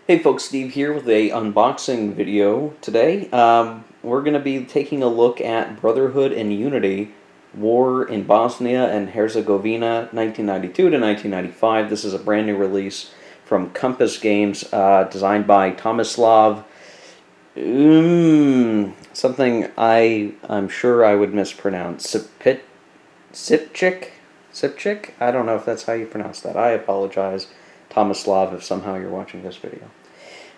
Hey folks, Steve here with a unboxing video today. We're going to be taking a look at Brotherhood and Unity, War in Bosnia and Herzegovina, 1992 to 1995. This is a brand new release from Compass Games, designed by Tomislav, something I'm sure I would mispronounce. Sipchik? Sipchik? I don't know if that's how you pronounce that. I apologize, Tomislav, if somehow you're watching this video.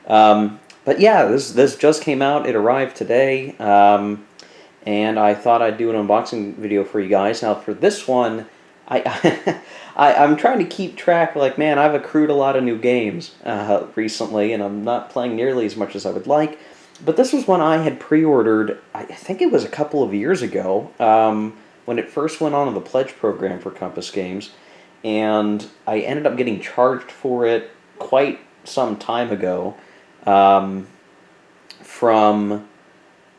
But yeah, this just came out. It arrived today, and I thought I'd do an unboxing video for you guys. Now, for this one, I'm trying to keep track. Like, man, I've accrued a lot of new games recently, and I'm not playing nearly as much as I would like. But this was one I had pre-ordered. I think it was a couple of years ago when it first went on the pledge program for Compass Games, and I ended up getting charged for it quite some time ago. From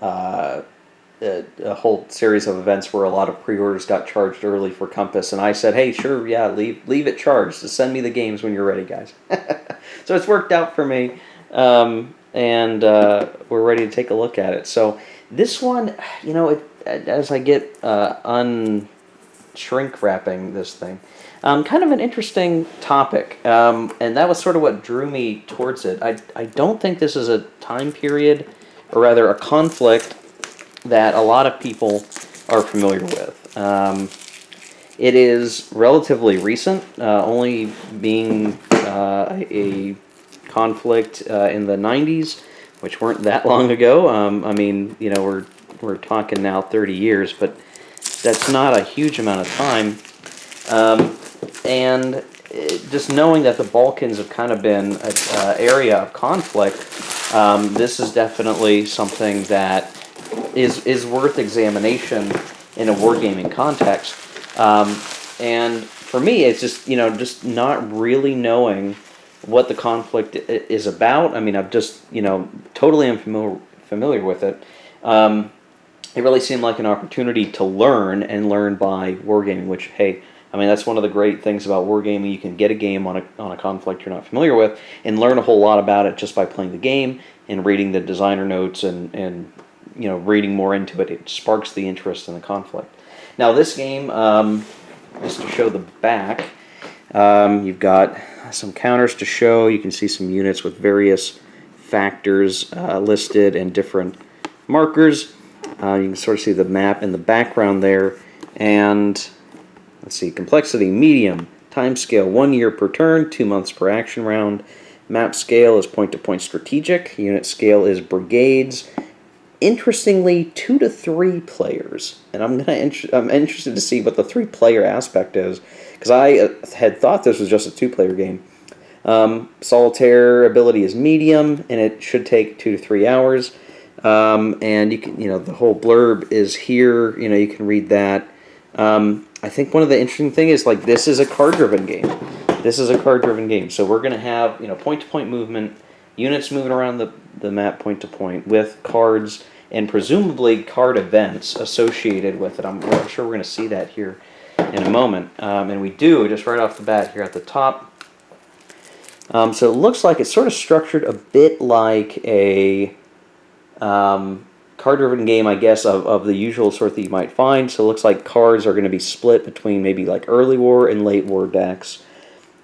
a whole series of events where a lot of pre-orders got charged early for Compass, and I said, hey, sure, yeah, leave it charged. Just send me the games when you're ready, guys. So it's worked out for me, and we're ready to take a look at it. So this one, you know, as I get shrink wrapping this thing, kind of an interesting topic, and that was sort of what drew me towards it. I don't think this is a time period, or rather a conflict, that a lot of people are familiar with. It is relatively recent, only being a conflict in the 90s, which weren't that long ago. I mean, you know, we're talking now 30 years, but that's not a huge amount of time. And just knowing that the Balkans have kind of been an area of conflict, this is definitely something that is worth examination in a wargaming context. And for me, it's just, you know, just not really knowing what the conflict is about. I mean, I've just, you know, totally unfamiliar with it. It really seemed like an opportunity to learn by wargaming, which, hey, I mean, that's one of the great things about wargaming. You can get a game on a conflict you're not familiar with and learn a whole lot about it just by playing the game and reading the designer notes and you know, reading more into it. It sparks the interest in the conflict. Now, this game, just to show the back, you've got some counters to show. You can see some units with various factors listed and different markers. You can sort of see the map in the background there, and let's see, complexity, medium, time scale, 1 year per turn, 2 months per action round. Map scale is point-to-point strategic. Unit scale is brigades. Interestingly, 2 to 3 players, and I'm interested to see what the 3-player aspect is, because I had thought this was just a 2-player game. Solitaire ability is medium, and it should take 2 to 3 hours. And you can, you know, the whole blurb is here. You know, you can read that. I think one of the interesting things is, like, this is a card-driven game. This is a card-driven game, so we're going to have, you know, point-to-point movement, units moving around the map point-to-point with cards and presumably card events associated with it. I'm sure we're going to see that here in a moment, and we do, just right off the bat here at the top. So it looks like it's sort of structured a bit like a card-driven game, I guess, of the usual sort that you might find. So it looks like cards are going to be split between maybe like early war and late war decks.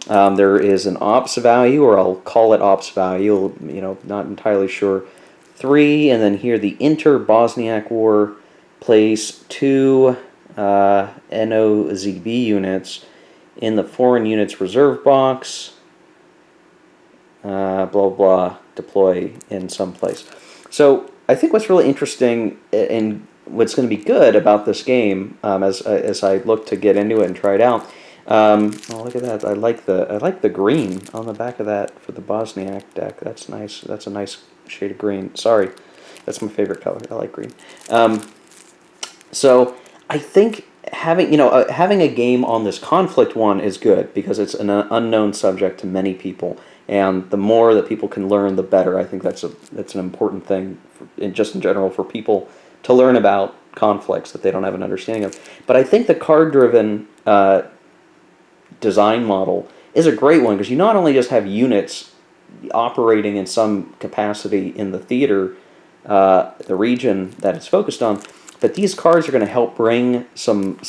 There is an ops value, or I'll call it ops value, you know, not entirely sure, 3, and then here the inter-Bosniak War, place 2 NOZB units in the foreign units reserve box, blah, blah, deploy in some place. So I think what's really interesting and what's going to be good about this game, as I look to get into it and try it out, oh, look at that! I like the green on the back of that for the Bosniak deck. That's nice. That's a nice shade of green. Sorry, that's my favorite color. I like green. So I think having a game on this conflict one is good, because it's an unknown subject to many people, and the more that people can learn, the better. I think that's an important thing, just in general, for people to learn about conflicts that they don't have an understanding of. But I think the card-driven design model is a great one, because you not only just have units operating in some capacity in the theater, the region that it's focused on. But these cards are going to help bring some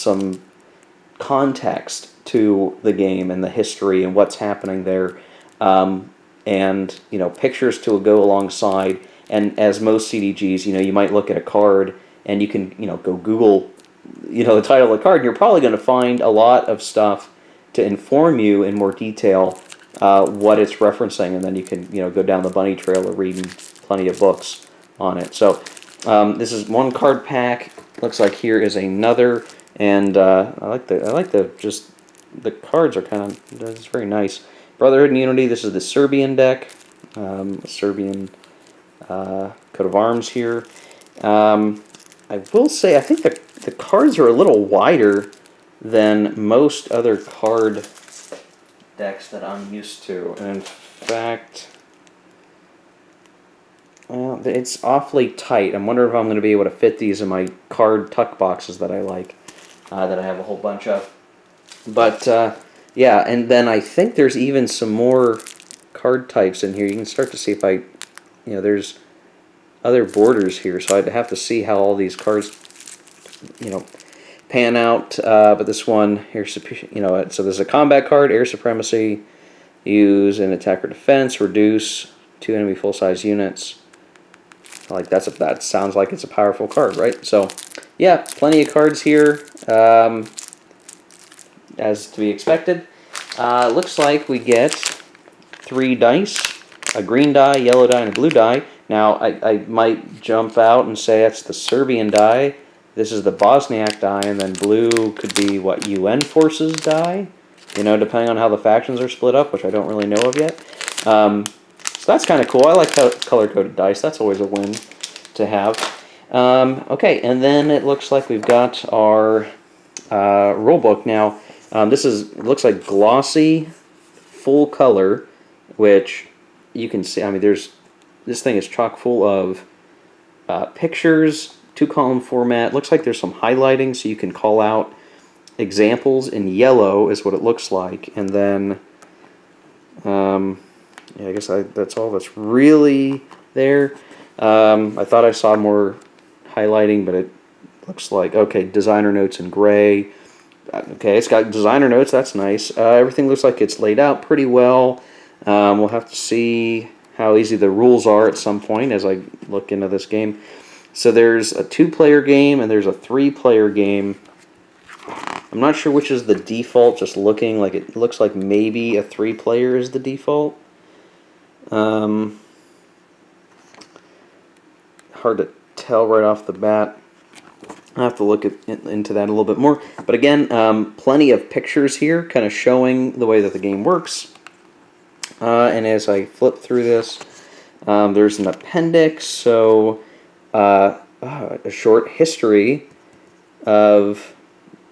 context to the game and the history and what's happening there, and pictures to go alongside. And as most CDGs, you might look at a card and you can go Google the title of the card, and you're probably going to find a lot of stuff to inform you in more detail what it's referencing, and then you can go down the bunny trail of reading plenty of books on it. So this is one card pack. Looks like here is another, and I like the cards are it's very nice. Brotherhood Unity. This is the Serbian deck, Serbian coat of arms here. I will say I think the cards are a little wider than most other card decks that I'm used to. And in fact, well, it's awfully tight. I'm wondering if I'm going to be able to fit these in my card tuck boxes that I like, that I have a whole bunch of. But yeah, and then I think there's even some more card types in here. You can start to see if there's other borders here, so I'd have to see how all these cards pan out. But this one here, so there's a combat card, air supremacy, use in attack or defense, reduce 2 enemy full-size units. Like that sounds like it's a powerful card, right? So yeah, plenty of cards here, as to be expected. Looks like we get 3 dice, a green die, yellow die, and a blue die. Now, I might jump out and say that's the Serbian die. This is the Bosniak die, and then blue could be, what, UN forces die? Depending on how the factions are split up, which I don't really know of yet. So that's kind of cool. I like color-coded dice. That's always a win to have. Okay, and then it looks like we've got our rulebook. Now, looks like glossy, full color, which you can see. I mean, this thing is chock full of pictures, 2-column format. Looks like there's some highlighting, so you can call out examples in yellow is what it looks like. And then, yeah, I guess that's all that's really there. I thought I saw more highlighting, but it looks like, okay, designer notes in gray. Okay, it's got designer notes, that's nice. Everything looks like it's laid out pretty well. We'll have to see how easy the rules are at some point as I look into this game. So there's a 2-player game and there's a 3-player game. I'm not sure which is the default, just looking like it looks like maybe a 3-player is the default. Hard to tell right off the bat. I'll have to look into that a little bit more. But again, plenty of pictures here kind of showing the way that the game works. And as I flip through this, there's an appendix, so a short history of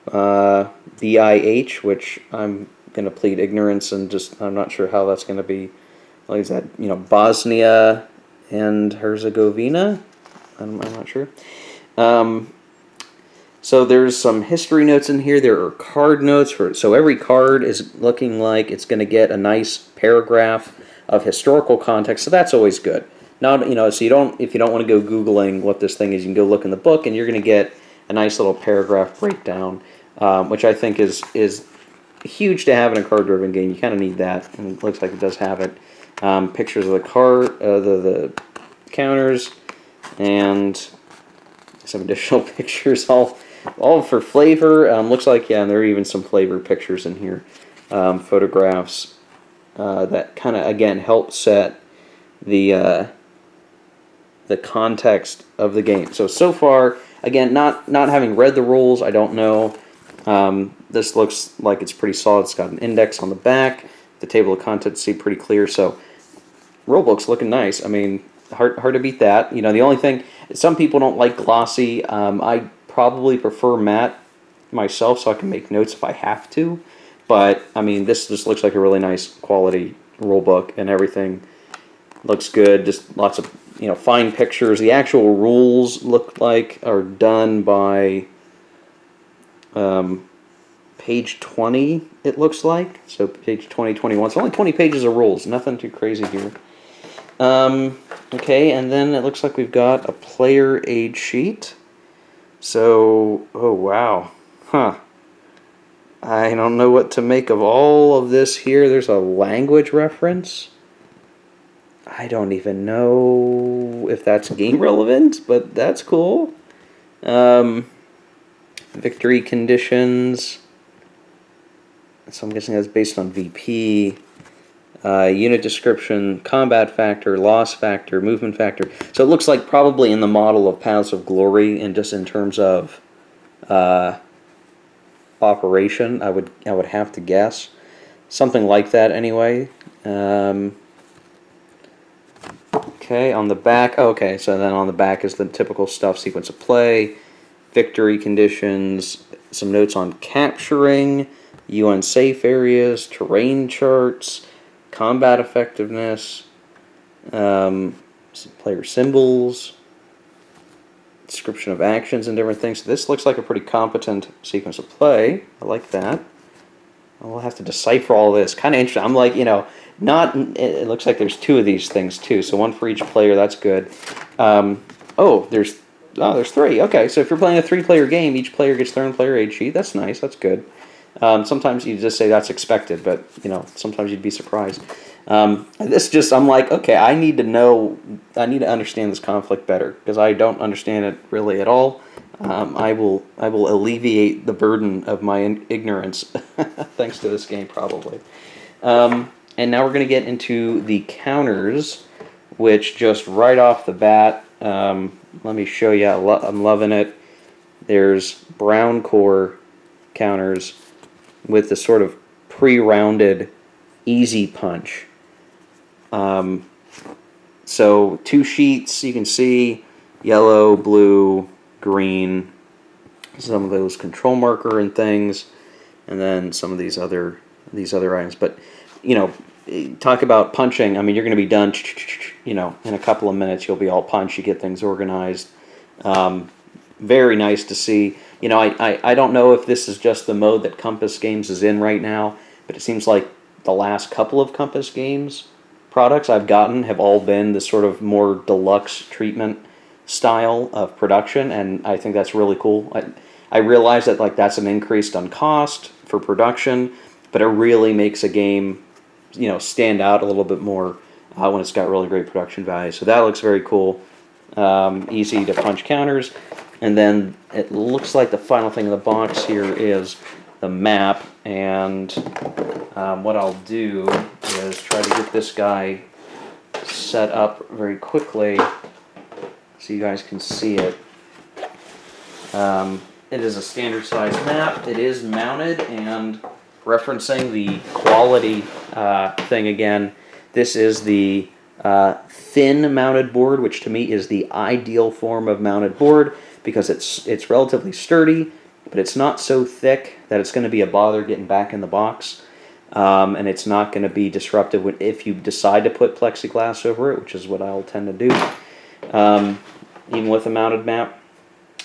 BIH, which I'm going to plead ignorance and I'm not sure how that's going to be. Like, is that, Bosnia and Herzegovina? I'm not sure. So there's some history notes in here. There are card notes so every card is looking like it's going to get a nice paragraph of historical context. So that's always good. Not so if you don't want to go Googling what this thing is, you can go look in the book and you're going to get a nice little paragraph breakdown, which I think is huge to have in a card-driven game. You kind of need that, and it looks like it does have it. Pictures of the card, the counters, and some additional pictures, all for flavor. Looks like, yeah, and there are even some flavor pictures in here. Photographs that kind of, again, help set the context of the game. So far, again, not having read the rules, I don't know. This looks like it's pretty solid. It's got an index on the back. The table of contents seem pretty clear. So, rulebook's looking nice. I mean, hard to beat that. The only thing, some people don't like glossy. I probably prefer matte myself, so I can make notes if I have to. But I mean, this just looks like a really nice quality rulebook, and everything looks good. Just lots of fine pictures. The actual rules look like are done by page 20. It looks like so page 20, 21. It's only 20 pages of rules. Nothing too crazy here. Okay, and then it looks like we've got a player aid sheet. So, oh wow. Huh. I don't know what to make of all of this here. There's a language reference. I don't even know if that's game relevant, but that's cool. Victory conditions. So I'm guessing that's based on VP. Unit description, combat factor, loss factor, movement factor. So it looks like probably in the model of Paths of Glory, and just in terms of operation, I would have to guess something like that anyway. Okay, on the back. Okay, so then on the back is the typical stuff: sequence of play, victory conditions, some notes on capturing, UN safe areas, terrain charts, combat effectiveness, some player symbols, description of actions and different things. So this looks like a pretty competent sequence of play. I like that. We'll have to decipher all this. Kind of interesting. I'm like, not. It looks like there's two of these things too. So one for each player. That's good. There's three. Okay, so if you're playing a three-player game, each player gets their own player aid sheet. That's nice. That's good. Sometimes you just say that's expected, but sometimes you'd be surprised. I'm like, okay, I need to understand this conflict better because I don't understand it really at all. I will alleviate the burden of my ignorance thanks to this game probably. And now we're going to get into the counters, which just right off the bat, let me show you. I'm loving it. There's brown core counters with the sort of pre-rounded easy punch. So 2 sheets, you can see yellow, blue, green, some of those control marker and things, and then some of these other items. But talk about punching. I mean, you're going to be done. In a couple of minutes, you'll be all punched. You get things organized. Very nice to see. I don't know if this is just the mode that Compass Games is in right now, but it seems like the last couple of Compass Games products I've gotten have all been this sort of more deluxe treatment style of production, and I think that's really cool. I realize that that's an increase on cost for production, but it really makes a game stand out a little bit more when it's got really great production value. So that looks very cool. Easy to punch counters. And then it looks like the final thing in the box here is the map. And what I'll do is try to get this guy set up very quickly so you guys can see it. It is a standard size map. It is mounted, and referencing the quality thing again, this is the thin mounted board, which to me is the ideal form of mounted board because it's relatively sturdy, but it's not so thick that it's going to be a bother getting back in the box, and it's not going to be disruptive if you decide to put plexiglass over it, which is what I'll tend to do, even with a mounted map.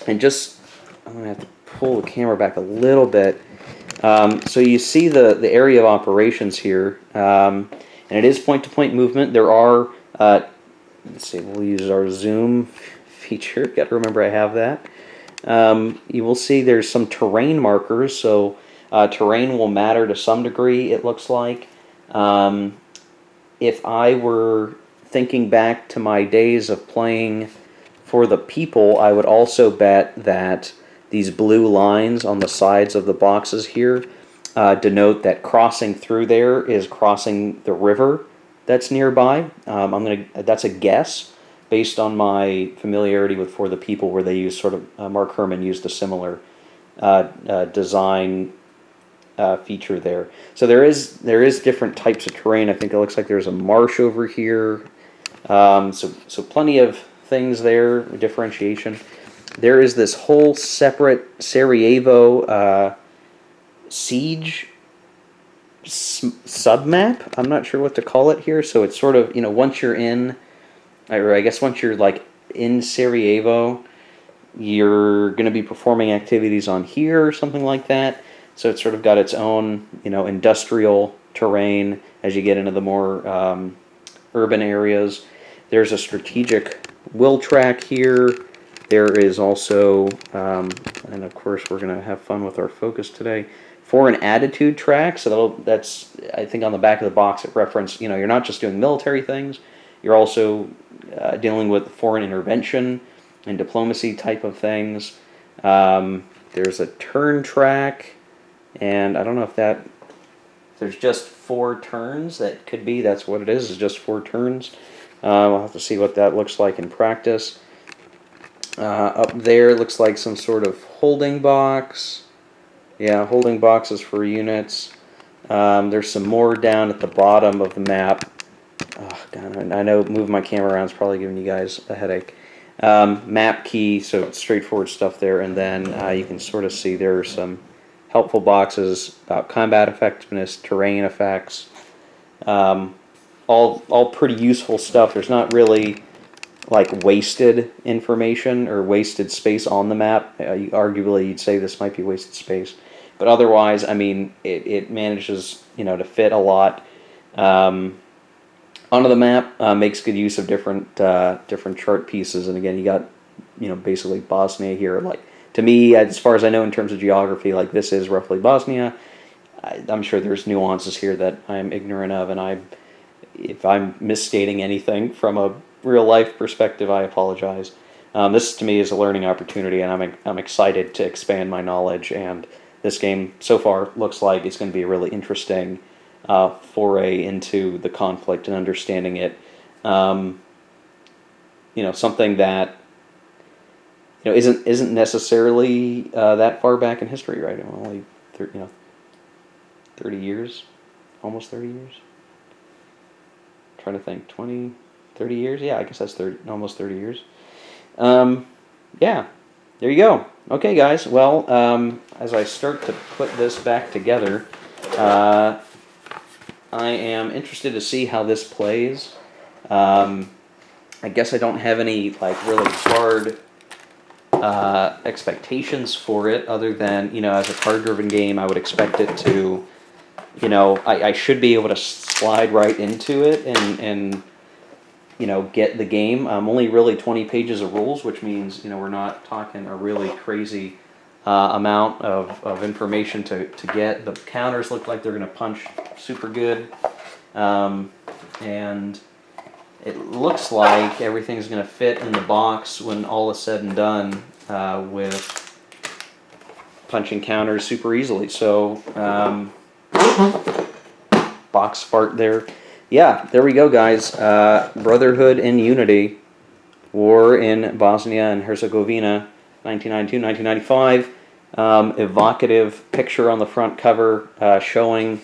And I'm going to have to pull the camera back a little bit. So you see the area of operations here, and it is point-to-point movement. There are, let's see, we'll use our zoom feature. Got to remember I have that. You will see there's some terrain markers, so terrain will matter to some degree, it looks like. If I were thinking back to my days of playing for the people, I would also bet that these blue lines on the sides of the boxes here denote that crossing through there is crossing the river that's nearby. That's a guess based on my familiarity with For the People, where they use sort of Mark Herman used a similar design feature there. So there is different types of terrain. I think it looks like there's a marsh over here. So plenty of things there, differentiation. There is this whole separate Sarajevo siege submap. I'm not sure what to call it here. So it's sort of, once you're in, or I guess once you're like in Sarajevo, you're going to be performing activities on here or something like that. So it's sort of got its own, industrial terrain as you get into the more urban areas. There's a strategic will track here. There is also, and of course we're going to have fun with our focus today, foreign attitude track. So that's, I think on the back of the box it referenced, you're not just doing military things, you're also dealing with foreign intervention and diplomacy type of things. There's a turn track, and I don't know if there's just 4 turns. That could be, that's what it is just 4 turns. We'll have to see what that looks like in practice. Up there looks like some sort of holding box. Yeah, holding boxes for units. There's some more down at the bottom of the map. Oh, God, I know moving my camera around is probably giving you guys a headache. Map key, so straightforward stuff there. And then you can sort of see there are some helpful boxes about combat effectiveness, terrain effects. All pretty useful stuff. There's not really like wasted information or wasted space on the map. Arguably, you'd say this might be wasted space, but otherwise, I mean, it manages to fit a lot onto the map. Makes good use of different chart pieces, and again, you got basically Bosnia here. Like, to me, as far as I know in terms of geography, like this is roughly Bosnia. I'm sure there's nuances here that I'm ignorant of, and if I'm misstating anything from a real life perspective, I apologize. This to me is a learning opportunity, and I'm excited to expand my knowledge. And this game so far looks like it's going to be a really interesting foray into the conflict and understanding it. Something that isn't necessarily that far back in history, right? Only 30 years, almost 30 years. Trying to think, 20, 30 years? Yeah, I guess that's almost 30 years. Yeah, there you go. Okay, guys. Well, as I start to put this back together, I am interested to see how this plays. I guess I don't have any really hard expectations for it, other than as a card-driven game, I would expect it to. I should be able to slide right into it and get the game. Only really 20 pages of rules, which means, we're not talking a really crazy amount of information to get. The counters look like they're going to punch super good. And it looks like everything's going to fit in the box when all is said and done, with punching counters super easily. So, box fart there. Yeah, there we go, guys. Brotherhood and Unity, War in Bosnia and Herzegovina, 1992-1995. Evocative picture on the front cover showing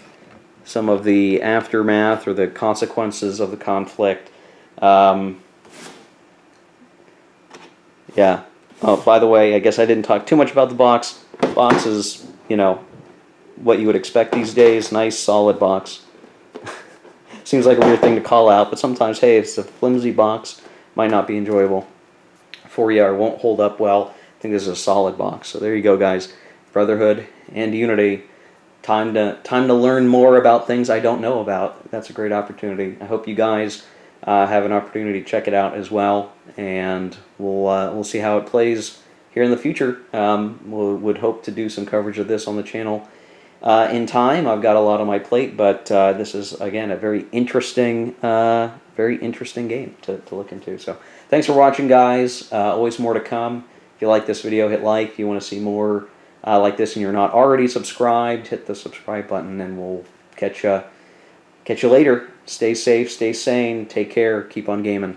some of the aftermath or the consequences of the conflict. Yeah. Oh, by the way, I guess I didn't talk too much about the box. Box is, what you would expect these days. Nice, solid box. Seems like a weird thing to call out, but sometimes, hey, it's a flimsy box. Might not be enjoyable for you or won't hold up well. I think this is a solid box. So there you go, guys. Brotherhood and Unity. Time to learn more about things I don't know about. That's a great opportunity. I hope you guys have an opportunity to check it out as well, and we'll see how it plays here in the future. Would hope to do some coverage of this on the channel in time. I've got a lot on my plate, but this is again a very interesting game to look into. So thanks for watching, guys. Always more to come. If you like this video, hit like. If you want to see more like this and you're not already subscribed, hit the subscribe button, and we'll catch you later. Stay safe, stay sane, take care, keep on gaming.